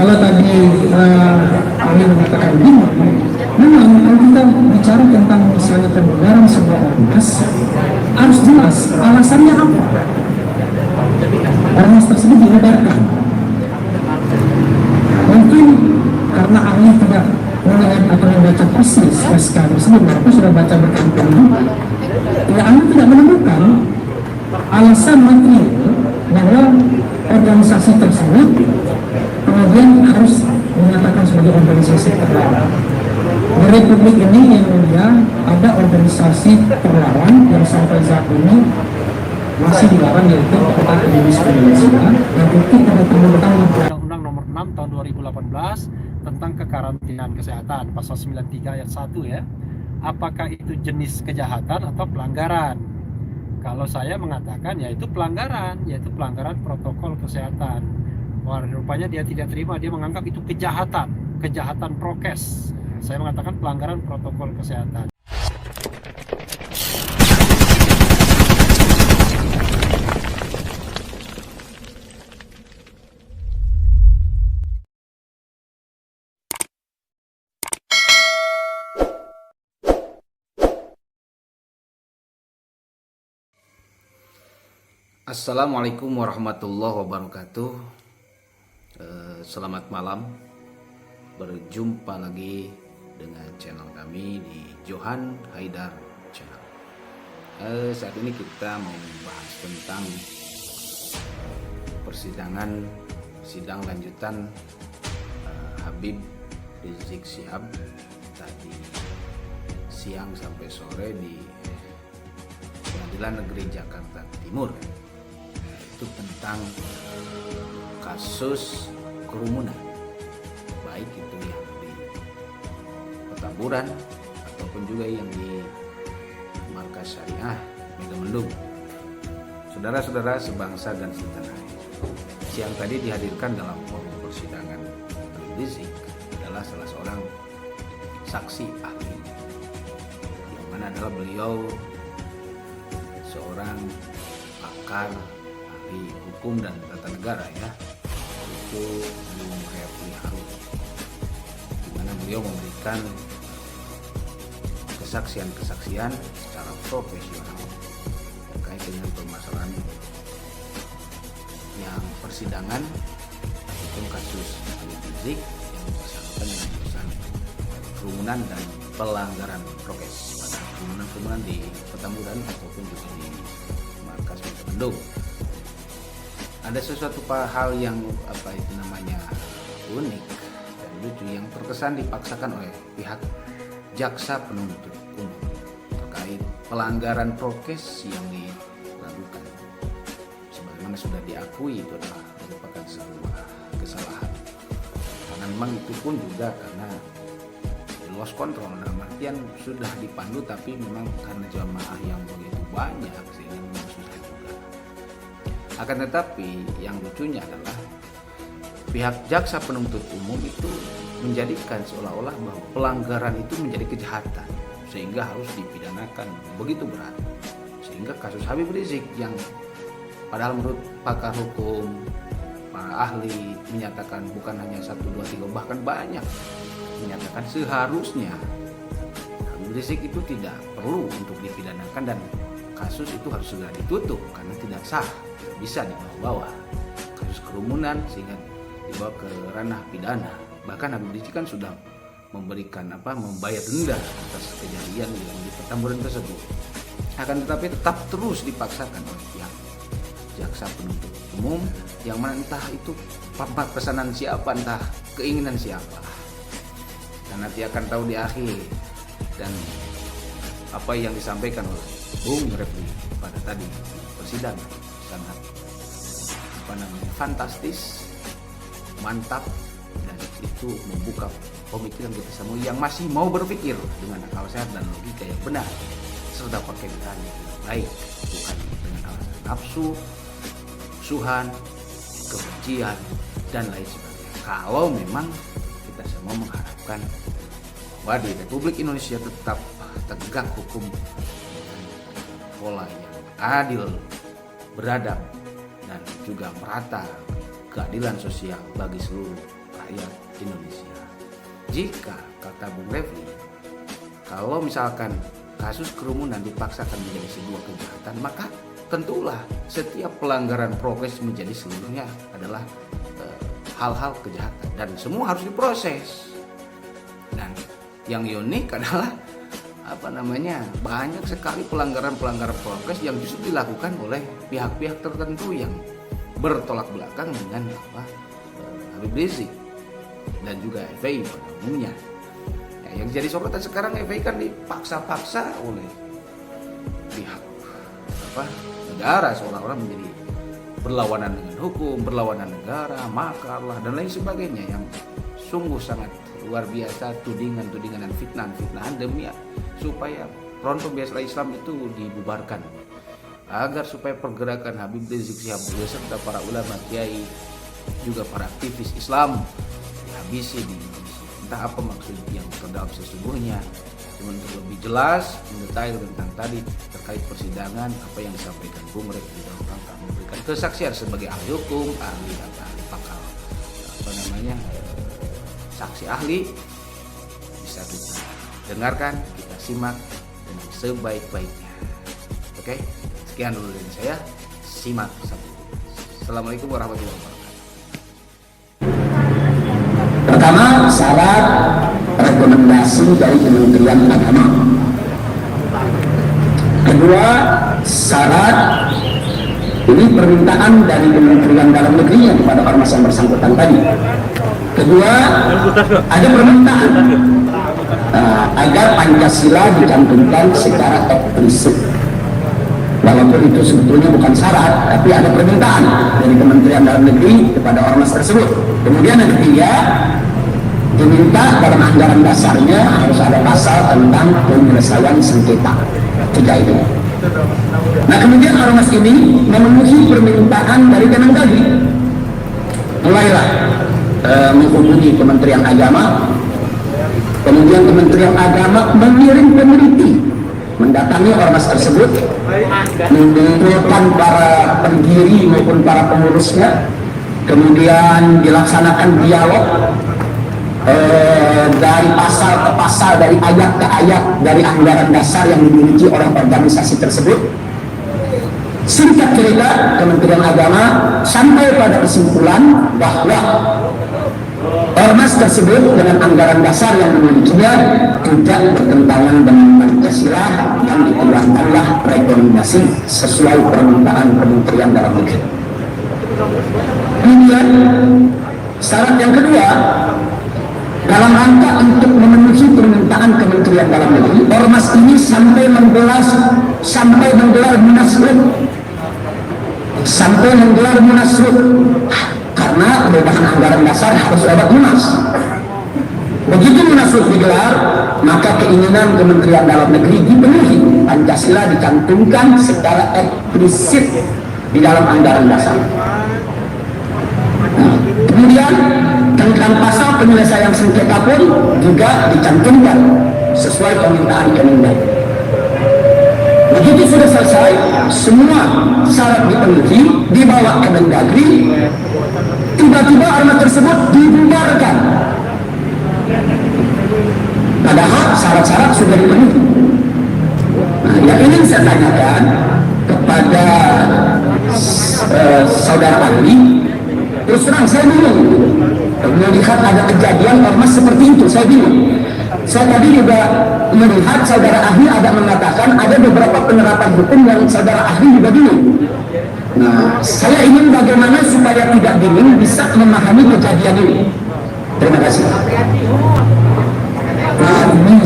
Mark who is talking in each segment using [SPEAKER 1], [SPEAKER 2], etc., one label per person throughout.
[SPEAKER 1] kalau tadi kami mengatakan begini, memang kalau kita bicara tentang misalnya pembubaran sebuah ormas, harus jelas alasannya apa. Ormas tersebut dibubarkan. Mungkin karena ahli tidak melihat atau membaca persis SK tersebut, mereka sudah baca berkali-kali. Ya, ahli tidak menemukan alasan material bahwa organisasi tersebut kemudian harus dinyatakan sebagai organisasi terlarang. Di Republik ini yang mulia ada organisasi terlarang yang sampai saat ini masih dilarang, yaitu Ikatan Akademis Indonesia yang itu pada tentang
[SPEAKER 2] Undang-Undang Nomor 6 Tahun 2018 tentang kekarantinaan kesehatan pasal 93 ayat 1 ya. Apakah itu jenis kejahatan atau pelanggaran? Kalau saya mengatakan yaitu pelanggaran protokol kesehatan. Wah, rupanya dia tidak terima, dia menganggap itu kejahatan prokes. Saya mengatakan pelanggaran protokol kesehatan.
[SPEAKER 3] Assalamualaikum warahmatullahi wabarakatuh. Selamat malam. Berjumpa lagi dengan channel kami di Johan Haidar Channel. Saat ini kita mau membahas tentang sidang lanjutan Habib Rizik Syihab tadi siang sampai sore di Pengadilan Negeri Jakarta Timur. Itu tentang kasus kerumunan, baik itu yang di Petamburan ataupun juga yang di Markas Syariah Megamendung. Saudara-saudara sebangsa dan setanah, siang tadi dihadirkan dalam forum persidangan Rizik adalah salah seorang saksi ahli, yang mana adalah beliau seorang pakar ahli hukum dan tata negara ya, itu Bung Refli Harun, di mana beliau memberikan kesaksian secara profesional terkait dengan permasalahan yang persidangan ataupun kasus Habib Rizik yang bersangkutan dengan urusan kerumunan dan pelanggaran prokes pada kerumunan di Petamburan ataupun juga di Markas Megamendung. Ada sesuatu hal yang unik dan lucu yang terkesan dipaksakan oleh pihak jaksa penuntut umum terkait pelanggaran prokes yang dilakukan. Sebagaimana sudah diakui itu adalah merupakan sebuah kesalahan. Karena memang itu pun juga karena lost control, dalam artian sudah dipandu tapi memang karena jamaah yang begitu banyak sehingga memang susah juga. Akan tetapi yang lucunya adalah pihak jaksa penuntut umum itu menjadikan seolah-olah bahwa pelanggaran itu menjadi kejahatan sehingga harus dipidanakan begitu berat, sehingga kasus Habib Rizik yang padahal menurut pakar hukum, para ahli menyatakan bukan hanya 1, 2, 3 bahkan banyak menyatakan seharusnya Habib Rizik itu tidak perlu untuk dipidanakan dan kasus itu harus segera ditutup karena tidak sah, tidak bisa dibawa-bawa kasus kerumunan sehingga dibawa ke ranah pidana. Bahkan Habib Rizik kan sudah memberikan membayar denda atas kejadian yang di Petamburan tersebut. Akan tetapi tetap terus dipaksakan oleh pihak jaksa penuntut umum, yang mana entah itu pesanan siapa, entah keinginan siapa, dan nanti akan tahu di akhir. Dan apa yang disampaikan oleh Bung Refli pada tadi persidangan sangat fantastis, mantap, dan itu membuka pemikiran kita semua yang masih mau berpikir dengan akal sehat dan logika yang benar serta pakai pikiran yang baik, bukan dengan alasan nafsu, suhan, kebencian dan lain sebagainya. Kalau memang kita semua mengharapkan bahwa di Republik Indonesia tetap tegak hukum dengan pola yang adil, beradab, dan juga merata keadilan sosial bagi seluruh rakyat Indonesia. Jika, kata Bung Refli, kalau misalkan kasus kerumunan dipaksakan menjadi sebuah kejahatan, maka tentulah setiap pelanggaran prokes menjadi seluruhnya adalah hal-hal kejahatan dan semua harus diproses. Dan yang unik adalah banyak sekali pelanggaran-pelanggaran prokes yang justru dilakukan oleh pihak-pihak tertentu yang bertolak belakang dengan Habib Rizik dan juga FPI pada umumnya. Yang jadi sorotan sekarang, FPI kan dipaksa-paksa oleh pihak negara seolah-olah menjadi berlawanan dengan hukum, berlawanan negara, makar lah dan lain sebagainya yang sungguh sangat luar biasa, tudingan-tudingan dan fitnah-fitnahan demi supaya Front Pembela Islam itu dibubarkan, agar supaya pergerakan Habib Rizik Syihab beserta para ulama, kiai, juga para aktivis Islam dihabisi di Indonesia. Entah apa maksud yang terdalam sesungguhnya. Cuma untuk lebih jelas, mendetail tentang tadi terkait persidangan, apa yang disampaikan Bung Refli dalam rangka memberikan kesaksian sebagai ahli hukum, ahli pakar, saksi ahli, bisa kita dengarkan, kita simak dengan sebaik-baiknya. Oke, sekian dulu dari saya. Simak sampai. Assalamualaikum warahmatullahi wabarakatuh.
[SPEAKER 1] Pertama, syarat rekomendasi dari Kementerian Agama. Kedua, syarat ini permintaan dari Kementerian Dalam Negeri yang kepada ormas yang bersangkutan tadi. Kedua, ada permintaan agar Pancasila dicantumkan secara eksplisit. Walaupun itu sebetulnya bukan syarat, tapi ada permintaan dari Kementerian Dalam Negeri kepada ormas tersebut. Kemudian yang ketiga, diminta dalam anggaran dasarnya harus ada pasal tentang penyelesaian sengketa. Tiga itu. Nah, kemudian ormas ini memenuhi permintaan dari Kemendagri. Mulailah menghubungi Kementerian Agama. Kemudian Kementerian Agama mengirim peneliti mendatangi ormas tersebut, mengumpulkan para pendiri maupun para pengurusnya, kemudian dilaksanakan dialog dari pasal ke pasal, dari ayat ke ayat, dari anggaran dasar yang dimiliki oleh organisasi tersebut. Singkat cerita, Kementerian Agama sampai pada kesimpulan bahwa ormas tersebut dengan anggaran dasar yang dimilikinya tidak bertentangan dengan Pancasila, yang dikeluarkanlah rekomendasi sesuai permintaan Kementerian Dalam Negeri. Kemudian syarat yang kedua, dalam rangka untuk memenuhi permintaan Kementerian Dalam Negeri, ormas ini sampai menggelar munaslup karena perubahan anggaran dasar harus lewat munas. Begitu munaslup digelar, maka keinginan Kementerian Dalam Negeri dipenuhi, Pancasila dicantumkan secara eksplisit di dalam anggaran dasar. Nah, kemudian tentang pasal penyelesaian sengketa pun juga dicantumkan sesuai permintaan Kemendagri. Begitu sudah selesai, semua syarat dipenuhi, dibawa ke Kemendagri, tiba-tiba ormas tersebut dibubarkan. Padahal syarat-syarat sudah dipenuhi. Nah, yang ingin saya tanyakan kepada saudara ahli, terus terang saya bingung melihat ada kejadian ormas seperti itu, saya bingung. Saya tadi juga melihat saudara ahli ada mengatakan ada beberapa penerapan hukum yang saudara ahli juga bingung. Nah, saya ingin bagaimana supaya tidak bingung bisa memahami kejadian ini. Terima kasih. Nah, ini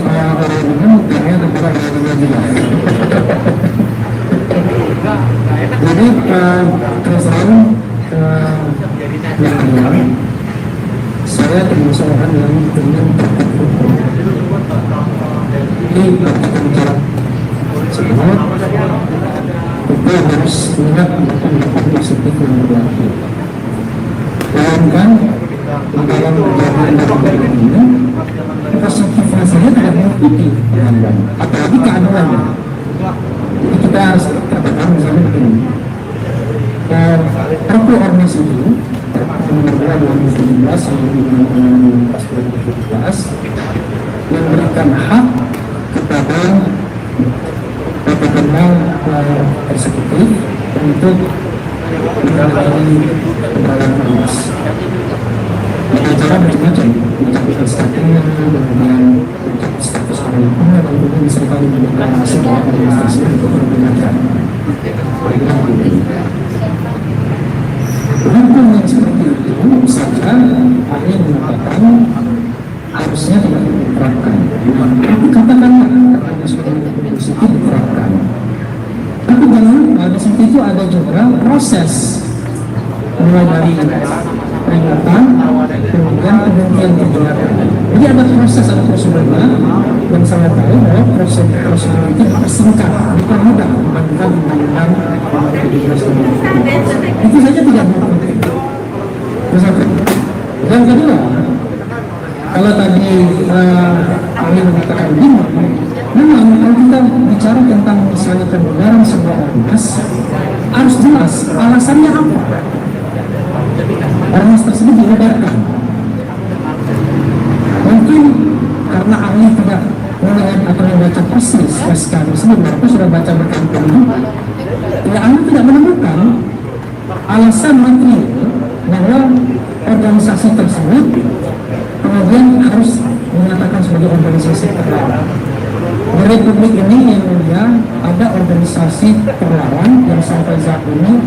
[SPEAKER 1] jadi terus terang saya termasuk orang yang ingin ini berbicara sebab kita harus ingat untuk positif yang berlaku. Bayangkan dalam berjalan ini positifnya saja tidak mengikuti pelanggan, apalagi keaduannya. Jadi kita harus katakan misalnya begini, perpu ormas itu nomor 2 2017 sampai dengan 2017 yang memberikan hak kepada katakanlah eksekutif untuk menangani keberadaan ormas. Dengan cara macam-macam, mencabut statusnya, kemudian mencabut status orang lingkungan, dan kemudian disertai dengan deklarasi bahwa organisasi itu berbeda. Hukum yang seperti itu saja ahli mengatakan harusnya tidak diterapkan. Tapi katakanlah karena sudah itu diterapkan. Tapi jangan lupa di situ itu ada juga proses mulai dari peringatan, kemudian penghentian kegiatan. Jadi ada proses, ada prosedurnya, dan saya tahu bahwa prosedur itu tersingkat, bukan mudah dibandingkan dengan itu saja tidak mungkin. Yang kedua, kalau tadi ahli mengatakan begini, memang kalau kita bicara tentang misalnya pembubaran sebuah ormas, harus jelas alasannya apa. Ormas tersebut dibubarkan. Mungkin karena ahli tidak melihat atau membaca persis SK tersebut, mereka sudah baca berkali-kali. Ya, ahli tidak menemukan alasan material bahwa organisasi tersebut kemudian harus menyatakan sebagai organisasi terlarang. Di Republik ini yang mulia ada organisasi terlarang yang sampai saat ini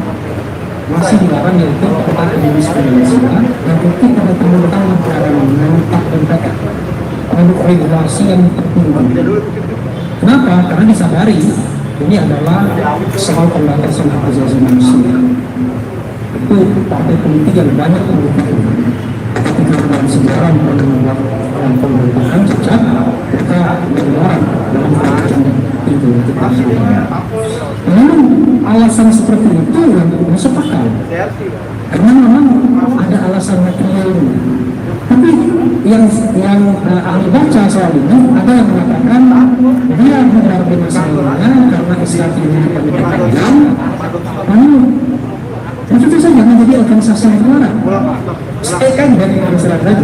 [SPEAKER 1] masih dilarang, yaitu Partai Komunis Indonesia, dan itu pada tentang larangan menetap dan kata produk regulasi yang tertinggi. Kenapa? Karena disadari ini adalah soal pembatasan hak asasi manusia. Itu partai politik yang banyak menggunakan. Ketika dalam sejarah membuat pemerintahan sejak mereka berjuang dalam kerajaan itu. Memang alasan seperti itu yang masuk akal, karena memang ada alasan materialnya. Tapi yang ahli baca soal ini ada yang mengatakan dia mengorganisasinya karena SKT ini diperlukan, lalu itu saja menjadi organisasi yang terlarang. Saya kan dari masyarakat.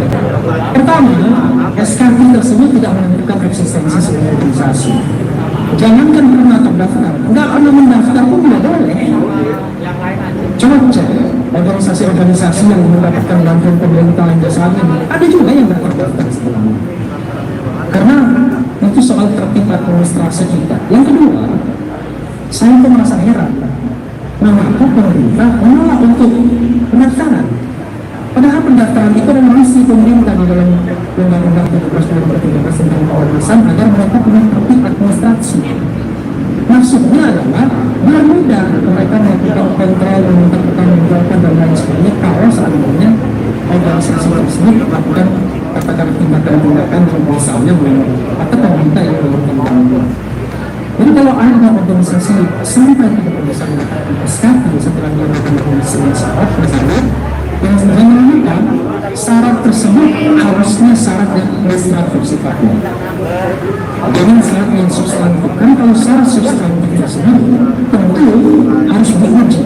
[SPEAKER 1] Pertama, SKT tersebut tidak menentukan eksistensi sebagai organisasi. Jangankan pernah terdaftar, nggak pernah mendaftar pun tidak boleh. Coba cek organisasi-organisasi yang mendapatkan bantuan pemerintah hingga saat ini, ada juga yang nggak terdaftar setelahnya. Karena itu soal tertib administrasi kita. Yang kedua, saya pun merasa heran. Mengapa pemerintah menolak untuk pendaftaran? Padahal pendaftaran itu masih pemerintah di dalam Undang-Undang 17/2013 tentang keormasan agar mereka punya tertib administrasi. Maksudnya adalah biar mudah mereka melakukan kontrol, meminta pertanggungjawaban dan lain sebagainya kalau seandainya organisasi tersebut melakukan katakan tindakan-tindakan misalnya atau pemerintah yang melakukan. Jadi kalau ada organisasi sampai ke keputusan SKT setelah melakukan pemeriksaan syarat misalnya yang menemukan syarat tersebut harusnya syarat yang administratif sifatnya, jangan syarat yang substantif. Kan kalau syarat substantif tersebut tentu harus diuji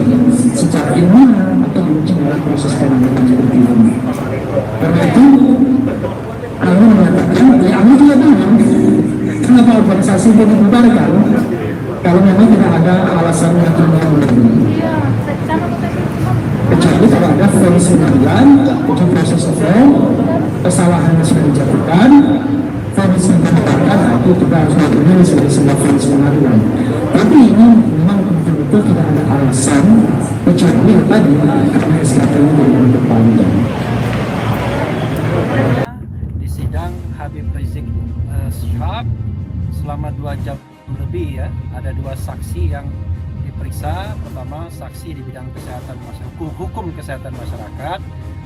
[SPEAKER 1] secara ilmiah atau diuji dalam proses penanganan seperti ini. Karena itu kami mengatakan ya kami tidak tahu kenapa organisasi itu dibubarkan kalau memang tidak ada alasan yang memenuhi. Kecuali kalau ada vonis 9 untuk proses hukum, kesalahan yang sudah dijatuhkan, vonis yang dikatakan, itu kita harus mengambil sebagai sebuah vonis pengadilan. Tapi ini memang betul-betul tidak ada alasan kecuali tadi karena SKT ini berbentuk panjang.
[SPEAKER 2] Di sidang Habib Rizik Syihab selama 2 jam lebih ya, ada 2 saksi yang diperiksa. Pertama saksi di bidang kesehatan masyarakat, hukum kesehatan masyarakat,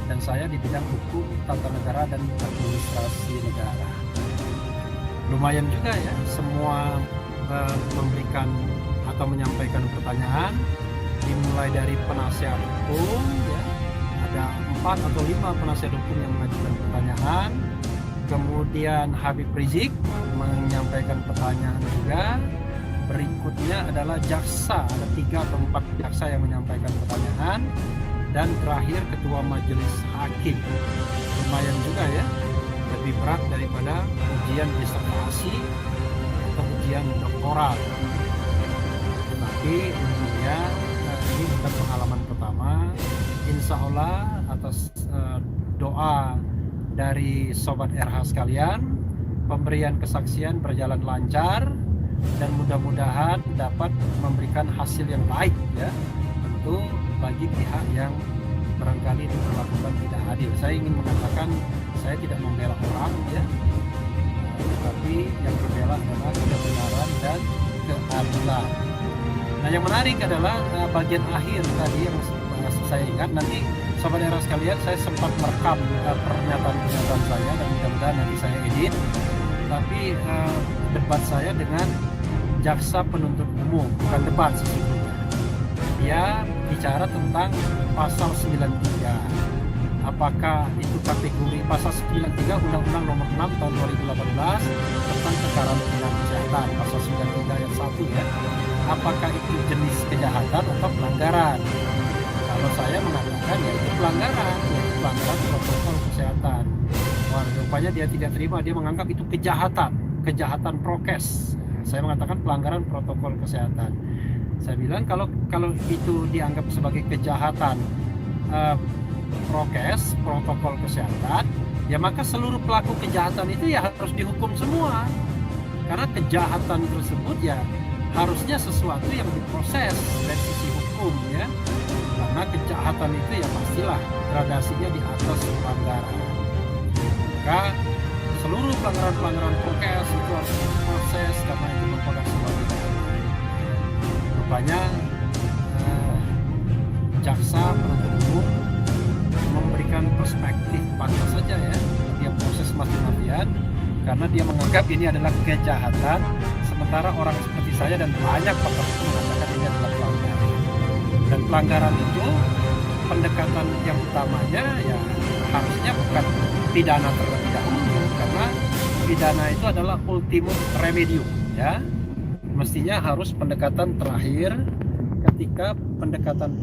[SPEAKER 2] dan saya di bidang hukum tata negara dan administrasi negara. Lumayan juga ya, semua memberikan atau menyampaikan pertanyaan, dimulai dari penasihat hukum ya, ada 4 atau 5 penasihat hukum yang mengajukan pertanyaan. Kemudian Habib Rizik menyampaikan pertanyaan juga. Berikutnya adalah jaksa, ada 3 atau 4 jaksa yang menyampaikan pertanyaan. dan terakhir ketua majelis hakim. Lumayan juga ya, lebih berat daripada ujian disertasi atau ujian doktoral. Tetapi tentunya ini bukan pengalaman pertama. Insya Allah atas doa dari Sobat RH sekalian, pemberian kesaksian berjalan lancar dan mudah-mudahan dapat memberikan hasil yang baik ya, tentu bagi pihak yang barangkali diperlakukan tidak adil. Saya ingin mengatakan saya tidak membela orang ya, tetapi yang berbela adalah kebenaran dan keadilan. Nah, yang menarik adalah bagian akhir tadi yang saya ingat, nanti Sobat era sekalian, saya sempat merekam pernyataan saya dan mudah-mudahan nanti saya edit. Tapi debat saya dengan jaksa penuntut umum, bukan debat sesungguhnya. Dia bicara tentang pasal 93. Apakah itu kategori pasal 93 Undang-Undang Nomor 6 Tahun 2018 tentang kekarantinaan kesehatan, pasal 93 ayat 1 ya. Apakah itu jenis kejahatan atau pelanggaran? Kalau saya mengatakan ya itu pelanggaran protokol kesehatan. Wah, rupanya dia tidak terima, dia menganggap itu kejahatan prokes. Saya mengatakan pelanggaran protokol kesehatan. Saya bilang kalau itu dianggap sebagai kejahatan prokes, protokol kesehatan, ya maka seluruh pelaku kejahatan itu ya harus dihukum semua. Karena kejahatan tersebut ya harusnya sesuatu yang diproses dari sisi hukum ya. Karena kejahatan itu ya pastilah gradasinya di atas pelanggaran. Maka seluruh pelanggaran prokes itu harus diproses karena itu merupakan sebuah kejahatan. Rupanya jaksa penuntut umum memberikan perspektif pantas saja ya, dia proses mati-matian karena dia menganggap ini adalah kejahatan, sementara orang seperti saya dan banyak pakar hukum mengatakan ini adalah pelanggaran. Dan pelanggaran itu pendekatan yang utamanya ya harusnya bukan pidana terlebih dahulu, karena pidana itu adalah ultimum remedium ya. Mestinya harus pendekatan terakhir ketika pendekatan